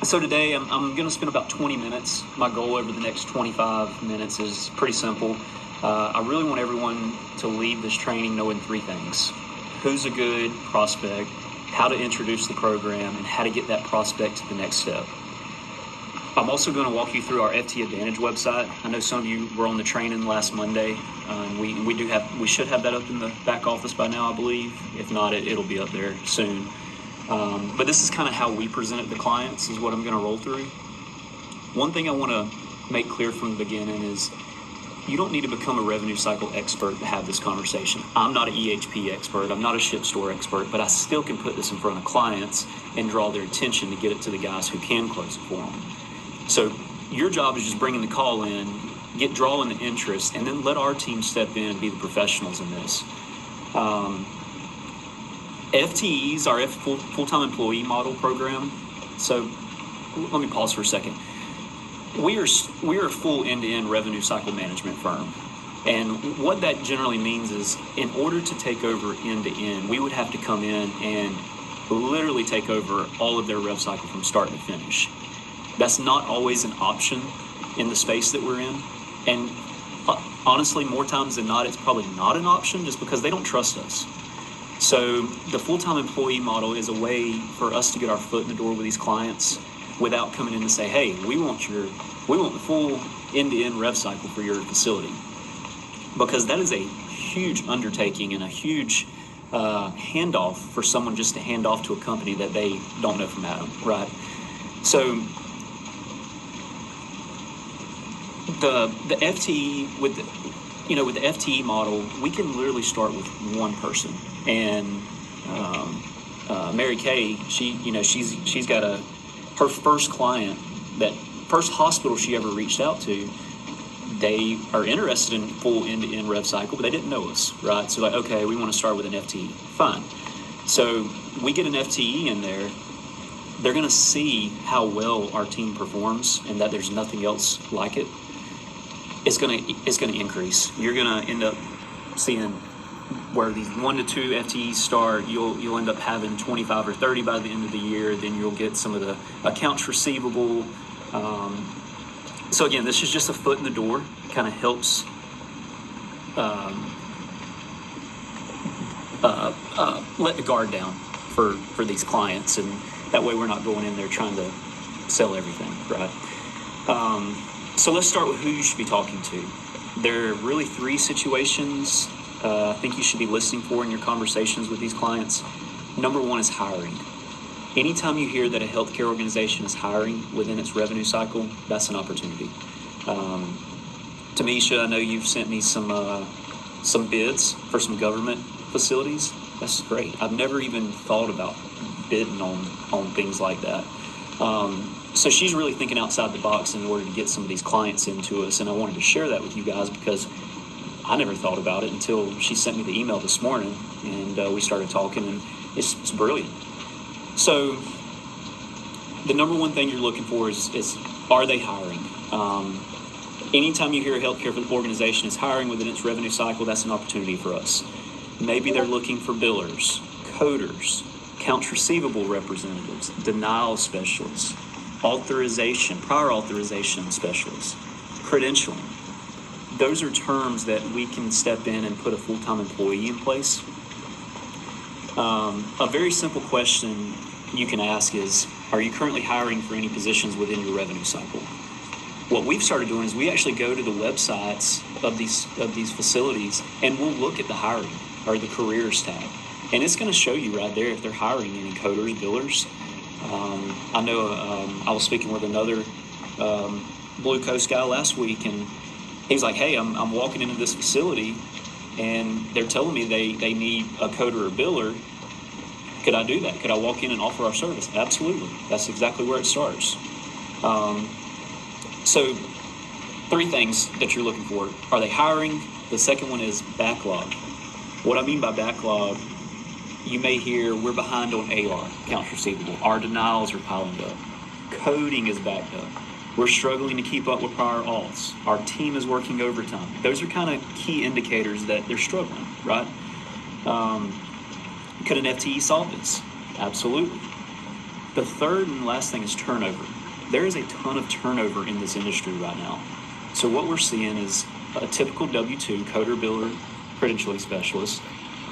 So today I'm going to spend about 20 minutes. My goal over the next 25 minutes is pretty simple. I really want everyone to leave this training knowing three things: who's a good prospect, how to introduce the program, and how to get that prospect to the next step. I'm also going to walk you through our FT Advantage website. I know some of you were on the training last Monday. We should have that up in the back office by now, I believe. If not, it'll be up there soon. But this is kind of how we present it to clients, is what I'm going to roll through. One thing I want to make clear from the beginning is you don't need to become a revenue cycle expert to have this conversation. I'm not an EHP expert. I'm not a ship store expert, but I still can put this in front of clients and draw their attention to get it to the guys who can close it for them. So your job is just bringing the call in, drawing the interest, and then let our team step in and be the professionals in this. FTEs, our full-time employee model program. So let me pause for a second. We are a full end-to-end revenue cycle management firm. And what that generally means is, in order to take over end-to-end, we would have to come in and literally take over all of their rev cycle from start to finish. That's not always an option in the space that we're in. And honestly, more times than not, it's probably not an option just because they don't trust us. So the full-time employee model is a way for us to get our foot in the door with these clients without coming in and say, hey, we want the full end-to-end rev cycle for your facility. Because that is a huge undertaking and a huge handoff for someone just to hand off to a company that they don't know from Adam, right? So the FTE with the FTE model, we can literally start with one person. And Mary Kay, she's got her first client, that first hospital she ever reached out to, they are interested in full end-to-end rev cycle, but they didn't know us, right? So okay, we want to start with an FTE. Fine. So we get an FTE in there. They're going to see how well our team performs and that there's nothing else like it. It's going to increase. You're going to end up seeing where these 1 to 2 FTEs start, you'll end up having 25 or 30 by the end of the year. Then you'll get some of the accounts receivable. So again, this is just a foot in the door. Kind of helps let the guard down for these clients, and that way we're not going in there trying to sell everything, right? So let's start with who you should be talking to. There are really 3 situations I think you should be listening for in your conversations with these clients. Number 1 is hiring. Anytime you hear that a healthcare organization is hiring within its revenue cycle, that's an opportunity. Tamisha, I know you've sent me some bids for some government facilities. That's great. I've never even thought about bidding on things like that. So she's really thinking outside the box in order to get some of these clients into us, and I wanted to share that with you guys because I never thought about it until she sent me the email this morning, and we started talking, and it's brilliant. So the number 1 thing you're looking for is are they hiring? Anytime you hear a healthcare organization is hiring within its revenue cycle, that's an opportunity for us. Maybe they're looking for billers, coders, accounts receivable representatives, denial specialists, prior authorization specialists, credentialing. Those are terms that we can step in and put a full-time employee in place. A very simple question you can ask is, are you currently hiring for any positions within your revenue cycle? What we've started doing is we actually go to the websites of these facilities, and we'll look at the hiring or the careers tab. And it's going to show you right there if they're hiring any coders, billers. I know I was speaking with another Blue Coast guy last week, and he was like, hey, I'm walking into this facility, and they're telling me they need a coder or biller. Could I do that? Could I walk in and offer our service? Absolutely. That's exactly where it starts. So 3 things that you're looking for. Are they hiring? The second one is backlog. What I mean by backlog, you may hear we're behind on AR, accounts receivable. Our denials are piling up. Coding is backed up. We're struggling to keep up with prior auths. Our team is working overtime. Those are kind of key indicators that they're struggling, right? Could an FTE solve this? Absolutely. The third and last thing is turnover. There is a ton of turnover in this industry right now. So what we're seeing is a typical W-2 coder, biller, credentialing specialist.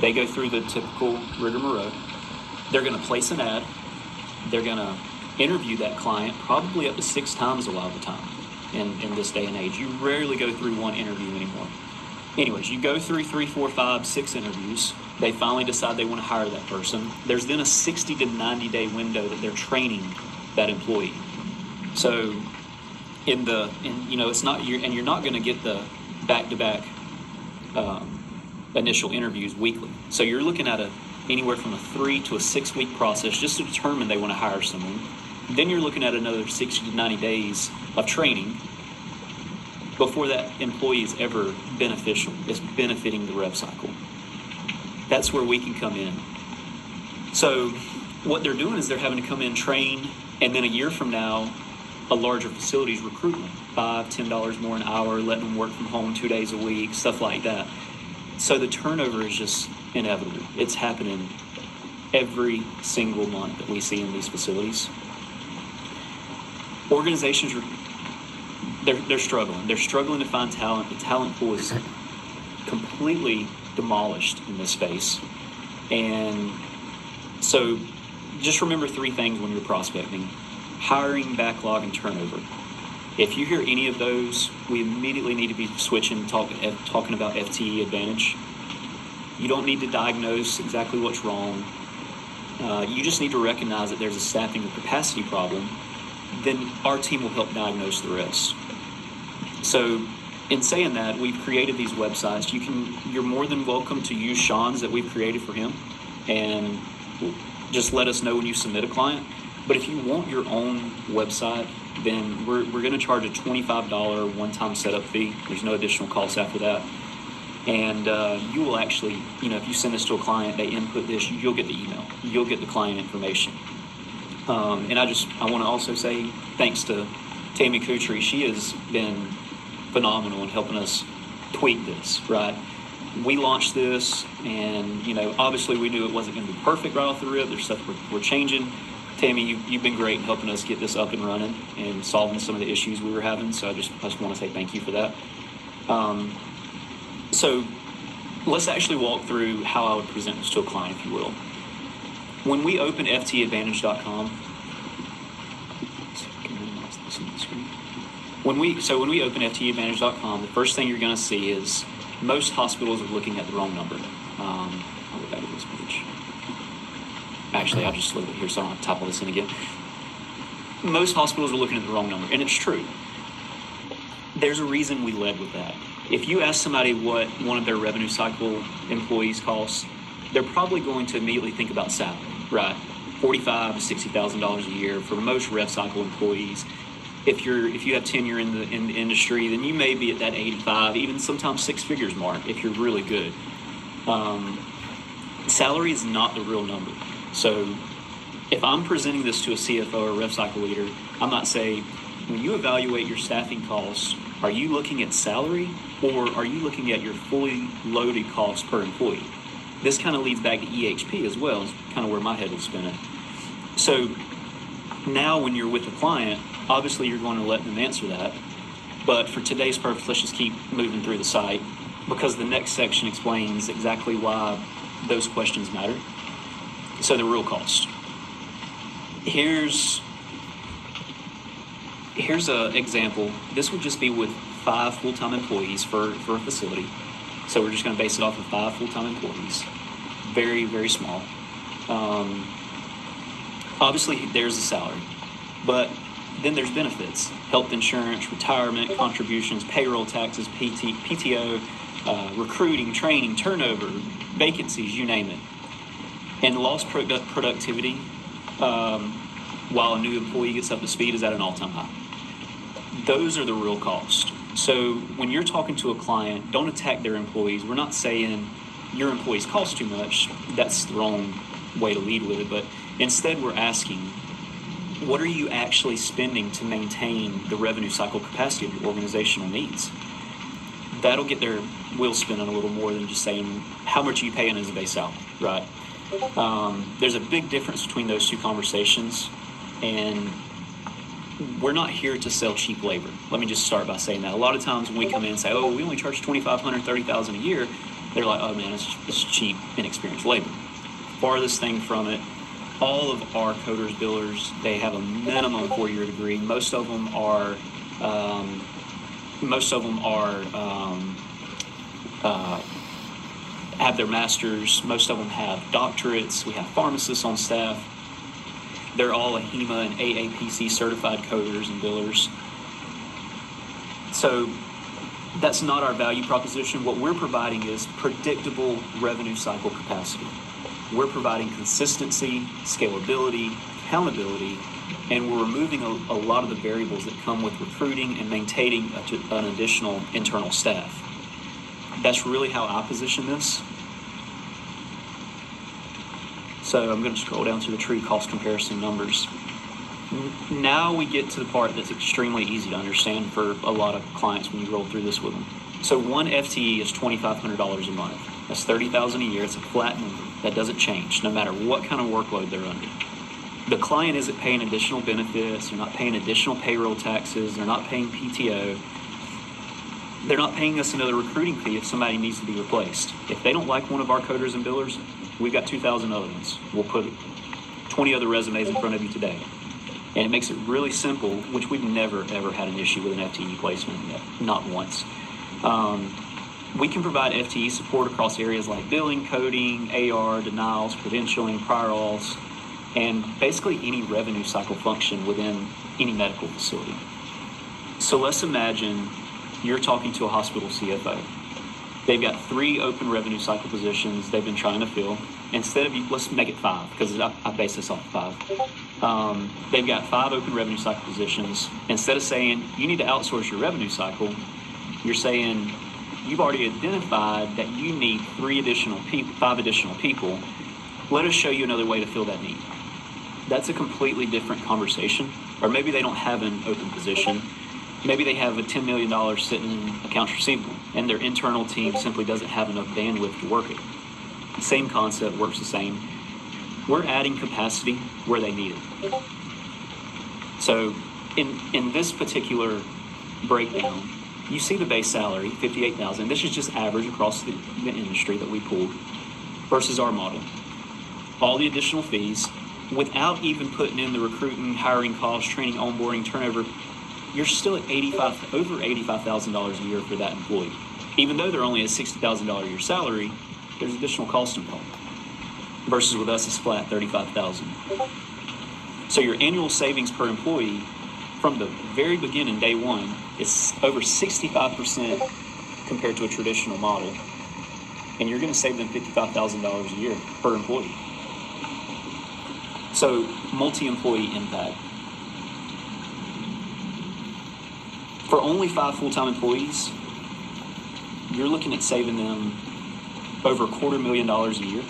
They go through the typical rigmarole. They're going to place an ad. They're going to interview that client probably up to 6 times a lot of the time in this day and age. You rarely go through one interview anymore. Anyways, you go through 3, 4, 5, 6 interviews. They finally decide they want to hire that person. There's then a 60 to 90 day window that they're training that employee. So it's not you're not going to get the back-to-back initial interviews weekly. So you're looking at anywhere from a 3 to a 6 week process just to determine they want to hire someone. Then you're looking at another 60 to 90 days of training before that employee is ever beneficial. It's benefiting the rev cycle. That's where we can come in. So what they're doing is they're having to come in, train, and then a year from now, a larger facility's recruiting them, $5, $10 more an hour, letting them work from home 2 days a week, stuff like that. So the turnover is just inevitable. It's happening every single month that we see in these facilities. Organizations they're struggling. They're struggling to find talent. The talent pool is completely demolished in this space. And so just remember 3 things when you're prospecting: hiring, backlog, and turnover. If you hear any of those, we immediately need to be switching, talking about FTE advantage. You don't need to diagnose exactly what's wrong. You just need to recognize that there's a staffing or capacity problem. Then our team will help diagnose the rest. So in saying that, we've created these websites. You're more than welcome to use Sean's that we've created for him, and just let us know when you submit a client. But if you want your own website, then we're going to charge a $25 one-time setup fee. There's no additional costs after that. And you will actually, if you send this to a client, they input this, you'll get the email. You'll get the client information. And I want to also say thanks to Tammy Kutry. She has been phenomenal in helping us tweak this, right? We launched this, and, obviously we knew it wasn't going to be perfect right off the rip. There's stuff we're changing. Tammy, you've been great in helping us get this up and running and solving some of the issues we were having. So I just want to say thank you for that. So let's actually walk through how I would present this to a client, if you will. When we open ftadvantage.com, when we open ftadvantage.com, the first thing you're going to see is most hospitals are looking at the wrong number. I'll go back to this page. Actually, I'll just leave it here so I don't have to type all this in again. Most hospitals are looking at the wrong number, and it's true. There's a reason we led with that. If you ask somebody what one of their revenue cycle employees costs, they're probably going to immediately think about salary, right? $45,000 to $60,000 a year for most rev cycle employees. If you have tenure in the industry, then you may be at that 85, even sometimes 6 figures mark if you're really good. Salary is not the real number. So if I'm presenting this to a CFO or a rev cycle leader, I might say, when you evaluate your staffing costs, are you looking at salary, or are you looking at your fully loaded costs per employee? This kind of leads back to EHP as well. It's kind of where my head was spinning. So now when you're with a client, obviously you're going to let them answer that. But for today's purpose, let's just keep moving through the site, because the next section explains exactly why those questions matter. So the real cost. Here's an example. This would just be with 5 full-time employees for a facility. So we're just going to base it off of 5 full-time employees. Very, very small. Obviously, there's a salary. But then there's benefits. Health insurance, retirement, contributions, payroll taxes, PTO, recruiting, training, turnover, vacancies, you name it. And lost productivity, while a new employee gets up to speed, is at an all-time high. Those are the real costs. So when you're talking to a client, don't attack their employees. We're not saying your employees cost too much. That's the wrong way to lead with it. But instead, we're asking, what are you actually spending to maintain the revenue cycle capacity of your organizational needs? That'll get their wheels spinning a little more than just saying, how much are you paying as a base salary, right? There's a big difference between those two conversations. And we're not here to sell cheap labor. Let me just start by saying that. A lot of times when we come in and say, oh, we only charge $2,500, $30,000 a year, they're like, oh man, it's cheap, inexperienced labor. Farthest thing from it. All of our coders, billers, they have a minimum 4-year degree. Most of them are have their masters. Most of them have doctorates. We have pharmacists on staff. They're all AHEMA and AAPC certified coders and billers. So that's not our value proposition. What we're providing is predictable revenue cycle capacity. We're providing consistency, scalability, accountability, and we're removing a lot of the variables that come with recruiting and maintaining an additional internal staff. That's really how I position this. So I'm going to scroll down to the true cost comparison numbers. Now we get to the part that's extremely easy to understand for a lot of clients when you roll through this with them. So one FTE is $2,500 a month. That's $30,000 a year. It's a flat number that doesn't change no matter what kind of workload they're under. The client isn't paying additional benefits. They're not paying additional payroll taxes. They're not paying PTO. They're not paying us another recruiting fee if somebody needs to be replaced. If they don't like one of our coders and billers, we've got 2,000 other ones. We'll put 20 other resumes in front of you today. And it makes it really simple, which we've never, ever had an issue with an FTE placement yet, not once. We can provide FTE support across areas like billing, coding, AR, denials, credentialing, prior auths, and basically any revenue cycle function within any medical facility. So let's imagine you're talking to a hospital CFO. They've got 3 open revenue cycle positions they've been trying to fill. Instead of, let's make it 5, because I base this off 5. They've got 5 open revenue cycle positions. Instead of saying, you need to outsource your revenue cycle, you're saying, you've already identified that you need 5 additional people. Let us show you another way to fill that need. That's a completely different conversation. Or maybe they don't have an open position. Maybe they have a $10 million sitting in accounts receivable, and their internal team simply doesn't have enough bandwidth to work it. Same concept, works the same. We're adding capacity where they need it. So in this particular breakdown, you see the base salary, $58,000. This is just average across the industry that we pulled versus our model. All the additional fees, without even putting in the recruiting, hiring costs, training, onboarding, turnover, you're still at over $85,000 a year for that employee. Even though they're only a $60,000 a year salary, there's additional cost involved. Versus with us, it's flat, $35,000. So your annual savings per employee from the very beginning, day one, is over 65% compared to a traditional model. And you're going to save them $55,000 a year per employee. So multi-employee impact. For only 5 full-time employees, you're looking at saving them over $250,000 a year.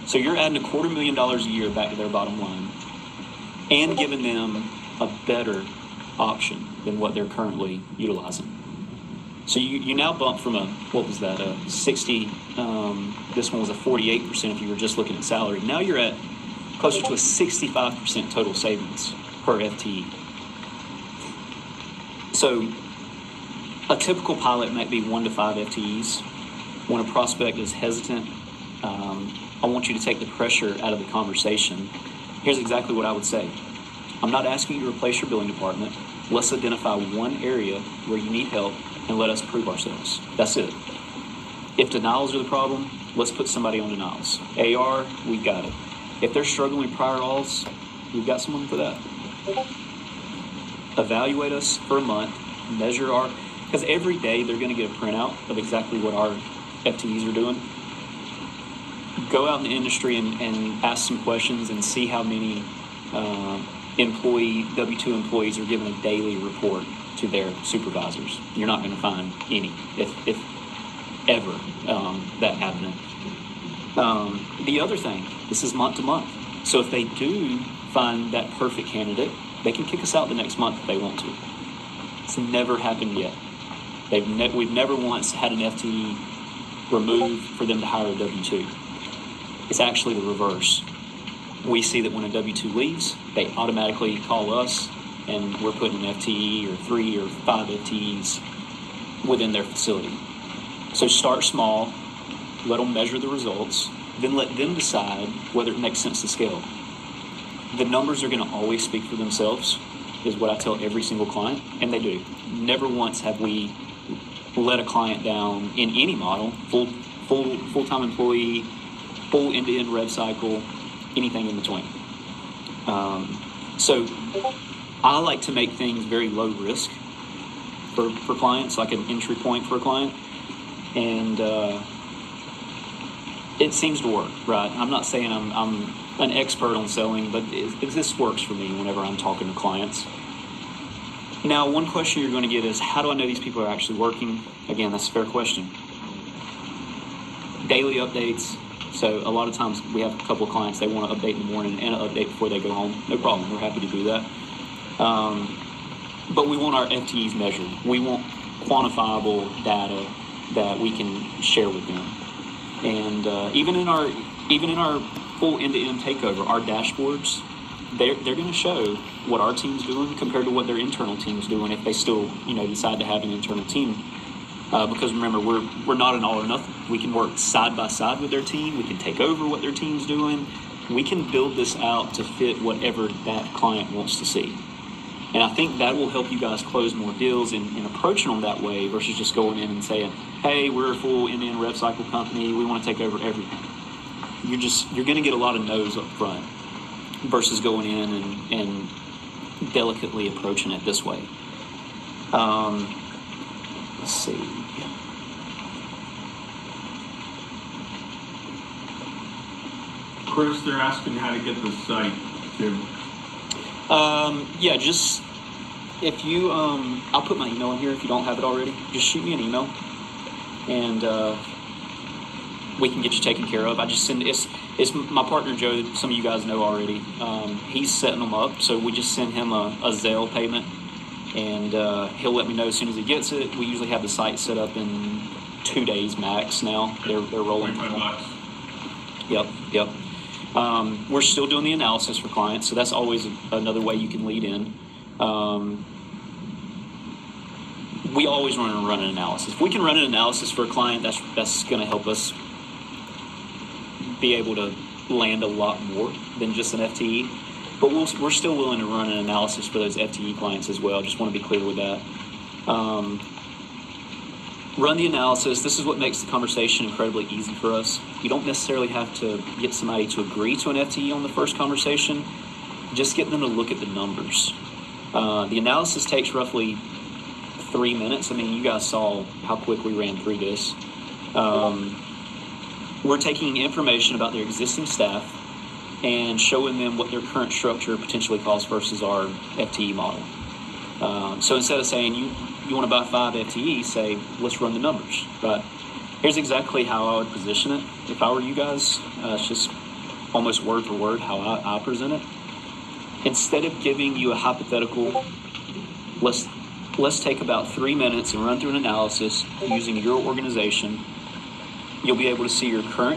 So you're adding $250,000 a year back to their bottom line and giving them a better option than what they're currently utilizing. So you now bump from a 60, this one was a 48% if you were just looking at salary. Now you're at closer to a 65% total savings per FTE. So a typical pilot might be 1 to 5 FTEs. When a prospect is hesitant, I want you to take the pressure out of the conversation. Here's exactly what I would say. I'm not asking you to replace your billing department. Let's identify one area where you need help and let us prove ourselves. That's it. If denials are the problem, let's put somebody on denials. AR, we've got it. If they're struggling with prior auths, we've got someone for that. Evaluate us for a month, measure because every day they're going to get a printout of exactly what our FTEs are doing. Go out in the industry and ask some questions and see how many W-2 employees are given a daily report to their supervisors. You're not going to find any, if ever, that happening. The other thing, this is month to month. So if they do find that perfect candidate, they can kick us out the next month if they want to. It's never happened yet. We've never once had an FTE removed for them to hire a W-2. It's actually the reverse. we see that when a W-2 leaves, they automatically call us, and we're putting an FTE or 3 or 5 FTEs within their facility. So start small, let them measure the results, then let them decide whether it makes sense to scale. The numbers are going to always speak for themselves, is what I tell every single client, and they do. Never once have we let a client down in any model, full-time employee, full end-to-end rev cycle, anything in between. So I like to make things very low risk for clients, like an entry point for a client, and it seems to work, right? I'm not saying I'm an expert on selling, but this works for me whenever I'm talking to clients. Now, one question you're going to get is, how do I know these people are actually working? Again, that's a fair question. Daily updates. So a lot of times we have a couple of clients, they want to update in the morning and an update before they go home. No problem. We're happy to do that. But we want our FTEs measured. We want quantifiable data that we can share with them. And even in our full end-to-end takeover, our dashboards, they're going to show what our team's doing compared to what their internal team's doing if they still decide to have an internal team. Because remember, we're not an all or nothing. We can work side by side with their team. We can take over what their team's doing. We can build this out to fit whatever that client wants to see. And I think that will help you guys close more deals in approaching them that way versus just going in and saying, hey, we're a full end-to-end rev cycle company. We want to take over everything. You're going to get a lot of no's up front versus going in and delicately approaching it this way. Let's see. Chris, they're asking how to get the site too. Yeah, just if you, I'll put my email in here if you don't have it already. Just shoot me an email, and we can get you taken care of. I just send it's my partner Joe. Some of you guys know already. He's setting them up, so we just send him a Zelle payment, and he'll let me know as soon as he gets it. We usually have the site set up in 2 days max. Now they're rolling. $25. Yep. We're still doing the analysis for clients, so that's always another way you can lead in. We always run an analysis. If we can run an analysis for a client, that's going to help us be able to land a lot more than just an FTE. But we're still willing to run an analysis for those FTE clients as well. Just want to be clear with that. Run the analysis. This is what makes the conversation incredibly easy for us. You don't necessarily have to get somebody to agree to an FTE on the first conversation. Just get them to look at the numbers. The analysis takes roughly 3 minutes. I mean, you guys saw how quick we ran through this. We're taking information about their existing staff and showing them what their current structure potentially costs versus our FTE model. So instead of saying you want to buy 5 FTEs, say, let's run the numbers, right? Here's exactly how I would position it. If I were you guys, it's just almost word for word how I present it. Instead of giving you a hypothetical, let's take about 3 minutes and run through an analysis using your organization. You'll be able to see your current